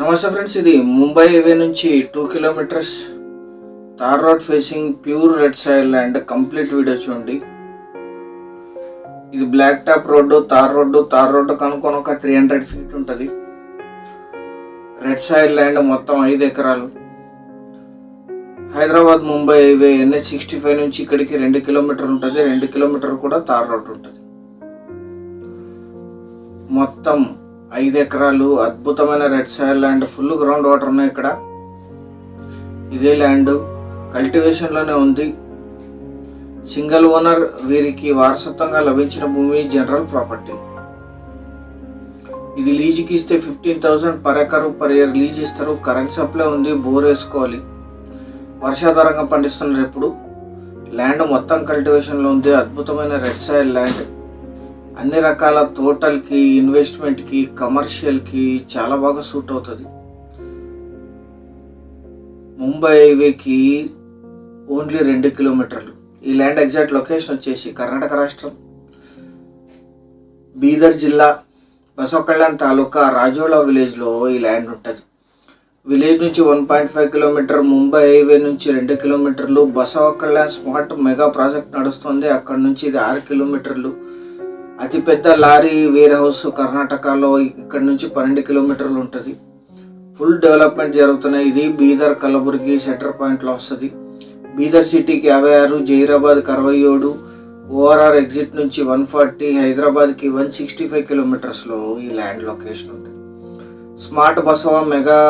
నమస్తే ఫ్రెండ్స్, ఇది ముంబై హైవే నుంచి 2 kilometres tar road facing pure red soil land. Complete video చూడండి. ఇది black top road, tar road కనుక్కొని ఒక 300 ఫీట్ ఉంటుంది. రెడ్ సాయిల్ ల్యాండ్ మొత్తం 5 ఎకరాలు. హైదరాబాద్ ముంబై హైవే NH65 నుంచి ఇక్కడికి 2 కిలోమీటర్లు ఉంటుంది. 2 కిలోమీటర్ కూడా తార్ రోడ్డు ఉంటుంది. మొత్తం 5 ఎకరాలు అద్భుతమైన red soil land. Full ground water ఉన్నాయి ఇక్కడ. ఇదే ల్యాండ్ కల్టివేషన్లోనే ఉంది. సింగిల్ ఓనర్, వీరికి వారసత్వంగా లభించిన భూమి జనరల్ ప్రాపర్టీ. ఇది లీజుకి ఇస్తే 15,000 per acre per year lease ఇస్తారు. కరెంట్ సప్లై ఉంది, బోర్ వేసుకోవాలి. వర్షాధారంగా పండిస్తున్నారు. ఇప్పుడు ల్యాండ్ మొత్తం కల్టివేషన్లో ఉంది. అద్భుతమైన రెడ్ సాయిల్ ల్యాండ్. అన్ని రకాల తోటలకి, ఇన్వెస్ట్మెంట్కి, కమర్షియల్కి చాలా బాగా సూట్ అవుతుంది. ముంబై హైవేకి ఓన్లీ 2 కిలోమీటర్లు. ఈ ల్యాండ్ ఎగ్జాక్ట్ లొకేషన్ వచ్చేసి కర్ణాటక రాష్ట్రం, బీదర్ జిల్లా, బసవకళ్యాణ్ తాలూకా రాజోలా విలేజ్లో ఈ ల్యాండ్ ఉంటుంది. విలేజ్ నుంచి 1.5 కిలోమీటర్, ముంబై హైవే నుంచి 2 కిలోమీటర్లు. బసవకళ్యాణ్ స్మార్ట్ మెగా ప్రాజెక్ట్ నడుస్తుంది. అక్కడ నుంచి ఇది 6 కిలోమీటర్లు. అతిపెద్ద లారీ వేర్ హౌస్ కర్ణాటకలో ఇక్కడ నుంచి 12 కిలోమీటర్లు ఉంటుంది. ఫుల్ డెవలప్మెంట్ జరుగుతున్నాయి. ఇది బీదర్ కలబుర్గి సెంటర్ పాయింట్లో వస్తుంది. బీదర్ సిటీకి 56, జహీరాబాద్కి 67, ఓఆర్ఆర్ ఎగ్జిట్ నుంచి 140, హైదరాబాద్కి 165 కిలోమీటర్స్లో ఈ ల్యాండ్ లొకేషన్ ఉంటుంది. స్మార్ట్ బసవ మెగా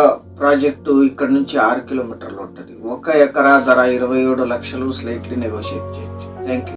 ప్రాజెక్టు ఇక్కడ నుంచి 6 కిలోమీటర్లు ఉంటుంది. 1 ఎకరా ధర 27 లక్షలు. స్లైట్లీ నెగోషియేట్ చేయొచ్చు. Thank you.